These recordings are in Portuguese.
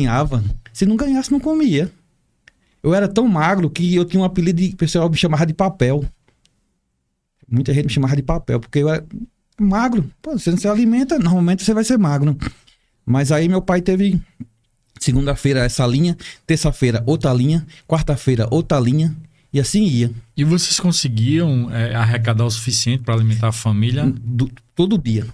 ganhava. Se não ganhasse, não comia. Eu era tão magro que eu tinha um apelido de... O pessoal me chamava de papel. Muita gente me chamava de papel, porque eu era magro. Pô, você não se alimenta, normalmente você vai ser magro. Mas aí meu pai teve... Segunda-feira essa linha, terça-feira outra linha, quarta-feira outra linha, e assim ia. E vocês conseguiam arrecadar o suficiente para alimentar a família? Todo dia.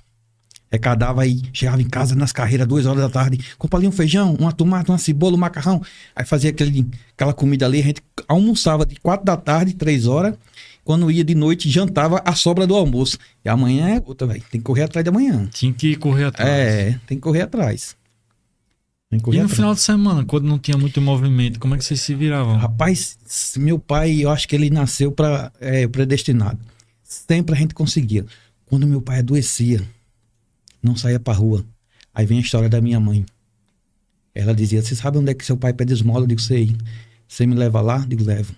Arrecadava aí, chegava em casa nas carreiras, 2 horas da tarde, comprava ali um feijão, uma tomate, uma cebola, um macarrão. Aí fazia aquela comida ali, a gente almoçava de 4 da tarde, 3 horas. Quando ia de noite, jantava a sobra do almoço. E amanhã é outra, velho. Tem que correr atrás de amanhã. Tinha que correr atrás. Tem que correr atrás. E no final de semana, quando não tinha muito movimento, como é que vocês se viravam? Rapaz, meu pai, eu acho que ele nasceu predestinado. Sempre a gente conseguia. Quando meu pai adoecia, não saía pra rua. Aí vem a história da minha mãe. Ela dizia, você sabe onde é que seu pai pede esmola? Eu digo, sei. Você me leva lá? Eu digo, levo.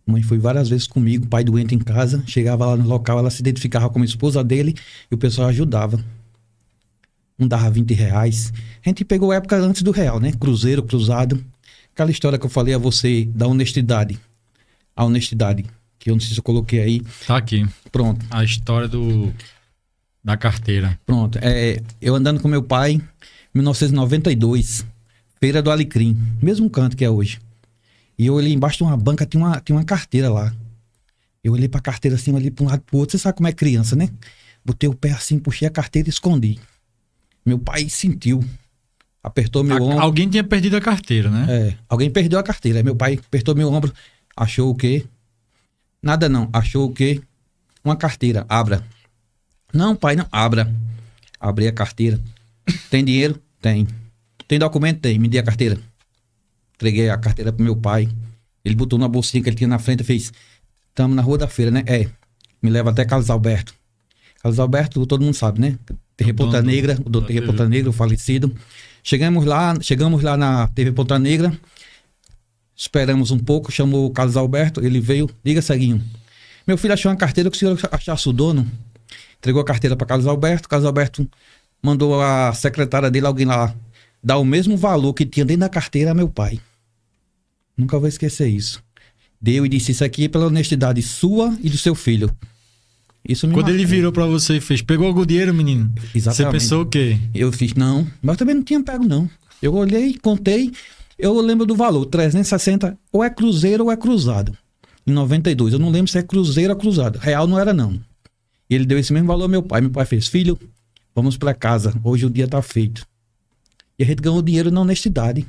Mãe foi várias vezes comigo, pai doente em casa. Chegava lá no local, ela se identificava como esposa dele e o pessoal ajudava. Um dava 20 reais. A gente pegou a época antes do real, né? Cruzeiro, cruzado. Aquela história que eu falei a você da honestidade. A honestidade, que eu não sei se eu coloquei aí. Tá aqui. Pronto. A história da carteira. Pronto. Eu andando com meu pai, em 1992, Feira do Alecrim. Mesmo canto que é hoje. E eu olhei embaixo de uma banca, tinha uma carteira lá. Eu olhei pra carteira assim, olhei pra um lado pro outro. Você sabe como é criança, né? Botei o pé assim, puxei a carteira e escondi. Meu pai sentiu, apertou meu ombro. Alguém tinha perdido a carteira, né? Alguém perdeu a carteira. Meu pai apertou meu ombro, achou o quê? Nada não, achou o quê? Uma carteira, abra. Não, pai, não, abra. Abri a carteira. Tem dinheiro? Tem. Tem documento? Tem. Me dê a carteira. Entreguei a carteira pro meu pai. Ele botou na bolsinha que ele tinha na frente e fez, tamo na Rua da Feira, né? Me leva até Carlos Alberto. Carlos Alberto, todo mundo sabe, né? TV Ponta Negra, o doutor TV Ponta Negra, o falecido. Chegamos lá na TV Ponta Negra, esperamos um pouco, chamou o Carlos Alberto, ele veio, diga, ceguinho, meu filho achou uma carteira que o senhor achasse o dono. Entregou a carteira para Carlos Alberto mandou a secretária dele, alguém lá, dar o mesmo valor que tinha dentro da carteira a meu pai. Nunca vou esquecer isso. Deu e disse, isso aqui é pela honestidade sua e do seu filho. Isso me Quando marcou. ele virou pra você e fez, pegou algum dinheiro, menino? Exatamente. Você pensou o quê? Eu fiz, não, mas também não tinha pego, não. Eu olhei, contei, eu lembro do valor, 360, ou é cruzeiro ou é cruzado. Em 92, eu não lembro se é cruzeiro ou cruzado. Real não era, não. E ele deu esse mesmo valor ao meu pai. Meu pai fez, filho, vamos pra casa, hoje o dia tá feito. E a gente ganhou dinheiro na honestidade.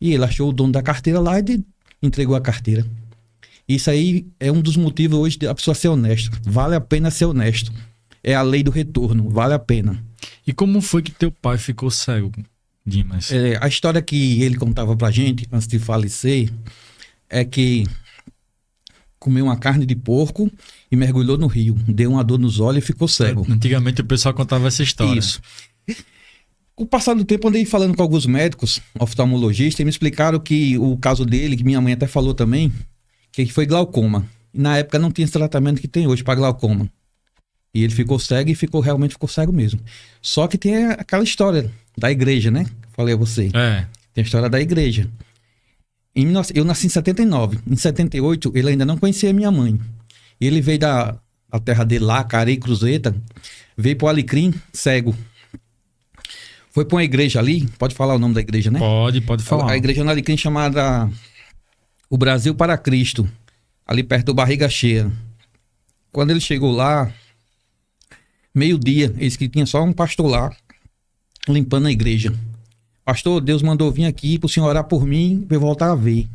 E ele achou o dono da carteira lá e entregou a carteira. Isso aí é um dos motivos hoje da pessoa ser honesto. Vale a pena ser honesto. É a lei do retorno, vale a pena. E como foi que teu pai ficou cego, Dimas? A história que ele contava pra gente, antes de falecer, é que comeu uma carne de porco e mergulhou no rio. Deu uma dor nos olhos e ficou cego. Antigamente o pessoal contava essa história. Isso. Com o passar do tempo, andei falando com alguns médicos, oftalmologistas, e me explicaram que o caso dele, que minha mãe até falou também, que foi glaucoma. E na época não tinha esse tratamento que tem hoje para glaucoma. E ele ficou cego e realmente ficou cego mesmo. Só que tem aquela história da igreja, né? Falei a você. Tem a história da igreja. Eu nasci em 79. Em 78, ele ainda não conhecia minha mãe. Ele veio da terra dele lá, Carei Cruzeta, veio pro Alecrim, cego. Foi pra uma igreja ali, pode falar o nome da igreja, né? Pode falar. A igreja no Alecrim chamada O Brasil para Cristo, ali perto do Barriga Cheia. Quando ele chegou lá, meio-dia, eles que tinha só um pastor lá, limpando a igreja. Pastor, Deus mandou vir aqui para o senhor orar por mim, para eu voltar a ver.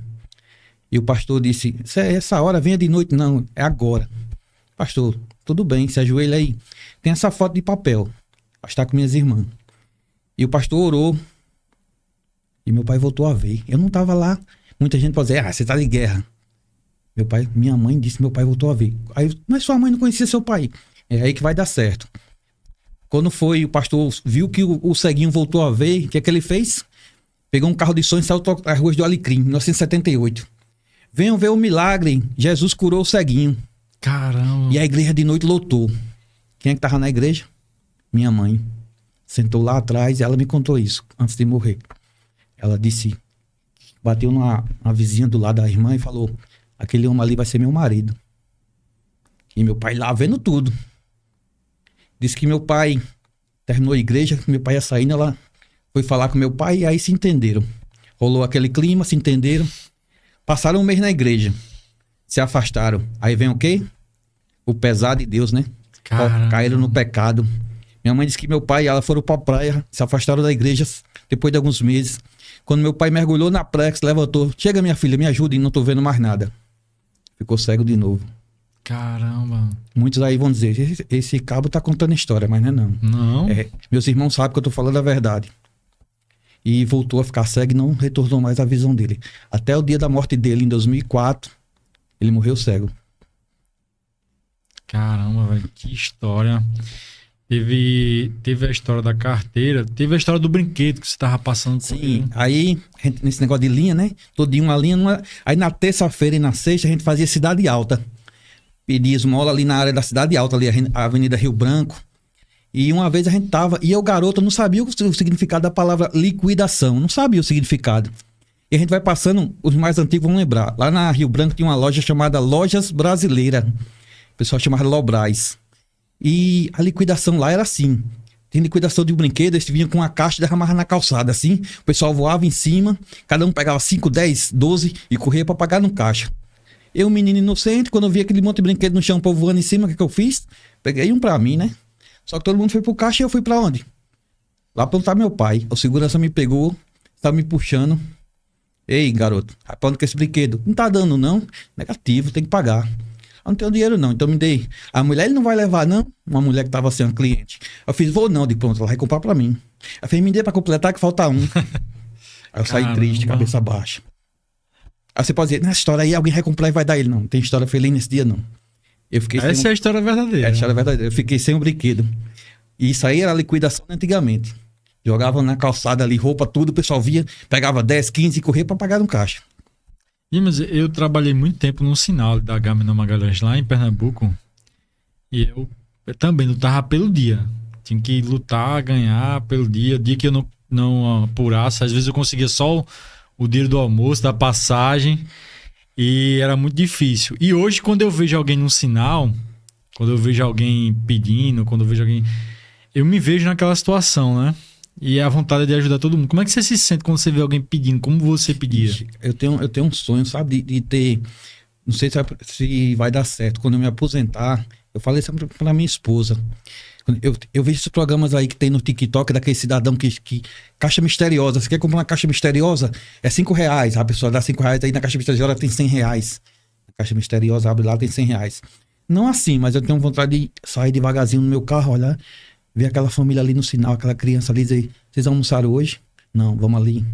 E o pastor disse, essa hora venha de noite. Não, é agora. Pastor, tudo bem, se ajoelha aí. Tem essa foto de papel, para estar com minhas irmãs. E o pastor orou, e meu pai voltou a ver. Eu não estava lá. Muita gente pode dizer, você tá de guerra. Minha mãe disse que meu pai voltou a ver. Aí, mas sua mãe não conhecia seu pai. É aí que vai dar certo. Quando foi, o pastor viu que o ceguinho voltou a ver, o que é que ele fez? Pegou um carro de som e saiu às ruas do Alecrim, 1978. Venham ver o milagre, Jesus curou o ceguinho. Caramba. E a igreja de noite lotou. Quem é que tava na igreja? Minha mãe. sentou lá atrás e ela me contou isso, antes de morrer. Ela disse, bateu na vizinha do lado da irmã e falou, aquele homem ali vai ser meu marido. E meu pai lá vendo tudo. Disse que meu pai terminou a igreja, que meu pai ia saindo, ela foi falar com meu pai e aí se entenderam. Rolou aquele clima, se entenderam. Passaram um mês na igreja. Se afastaram. Aí vem o quê? O pesar de Deus, né? Caramba. Caíram no pecado. Minha mãe disse que meu pai e ela foram pra praia, se afastaram da igreja depois de alguns meses. Quando meu pai mergulhou na praia, se levantou. Chega, minha filha, me ajude, não tô vendo mais nada. Ficou cego de novo. Caramba. Muitos aí vão dizer, esse cabo tá contando história, mas não é não. Não? Meus irmãos sabem que eu tô falando a verdade. E voltou a ficar cego e não retornou mais a visão dele. Até o dia da morte dele, em 2004, ele morreu cego. Caramba, velho, que história. Teve a história da carteira, teve a história do brinquedo que você tava passando com ele. Sim, aí, nesse negócio de linha, né? Todo dia uma linha. Aí na terça-feira e na sexta a gente fazia Cidade Alta. Pedia esmola ali na área da Cidade Alta, ali a Avenida Rio Branco. E uma vez a gente tava, e eu, garoto, não sabia o significado da palavra liquidação, não sabia o significado. E a gente vai passando, os mais antigos vão lembrar. Lá na Rio Branco tinha uma loja chamada Lojas Brasileira. O pessoal chamava Lobras. E a liquidação lá era assim. Tem liquidação de um brinquedo, eles vinham com uma caixa e derramavam na calçada, assim. O pessoal voava em cima, cada um pegava 5, 10, 12 e corria para pagar no caixa. Eu, menino inocente, quando eu vi aquele monte de brinquedo no chão, o povo voando em cima, o que eu fiz? Peguei um pra mim, né? Só que todo mundo foi pro caixa e eu fui pra onde? Lá pra onde tá meu pai. O segurança me pegou, tava me puxando. Ei, garoto, pra onde que esse brinquedo? Não tá dando, não? Negativo, tem que pagar. Eu não tenho dinheiro, não. Então me dei. A mulher, ele não vai levar, não? Uma mulher que tava sendo cliente. Eu fiz, vou não, de pronto, ela vai comprar pra mim. Ela fez, me dê pra completar que falta um. Aí eu saí triste, cabeça baixa. Aí você pode dizer, nessa história aí alguém vai comprar e vai dar ele. Não, não tem história feliz nesse dia, não. Essa é a história verdadeira. É a história verdadeira. Eu fiquei sem um brinquedo. E isso aí era a liquidação antigamente. Jogavam na calçada ali, roupa, tudo, o pessoal via, pegava 10, 15 e corria pra pagar no caixa. Mas eu trabalhei muito tempo no sinal da Agamenon Magalhães lá em Pernambuco. E eu também lutava pelo dia. Tinha que lutar, ganhar pelo dia. Dia que eu não apurasse, às vezes eu conseguia só o dinheiro do almoço, da passagem. E era muito difícil. E hoje, quando eu vejo alguém no sinal, quando eu vejo alguém pedindo, quando eu vejo alguém... Eu me vejo naquela situação, né? E a vontade de ajudar todo mundo. Como é que você se sente quando você vê alguém pedindo? Como você pedia? Eu tenho um sonho, sabe? De ter... Não sei se vai dar certo. Quando eu me aposentar, eu falei sempre pra minha esposa. Eu vejo esses programas aí que tem no TikTok daquele cidadão que caixa misteriosa. Você quer comprar uma caixa misteriosa? É R$5. A pessoa dá R$5, aí na caixa misteriosa tem R$100. A caixa misteriosa abre lá, tem R$100. Não assim, mas eu tenho vontade de sair devagarzinho no meu carro, olhar, ver aquela família ali no sinal, aquela criança ali, dizer, vocês almoçaram hoje? Não, vamos ali.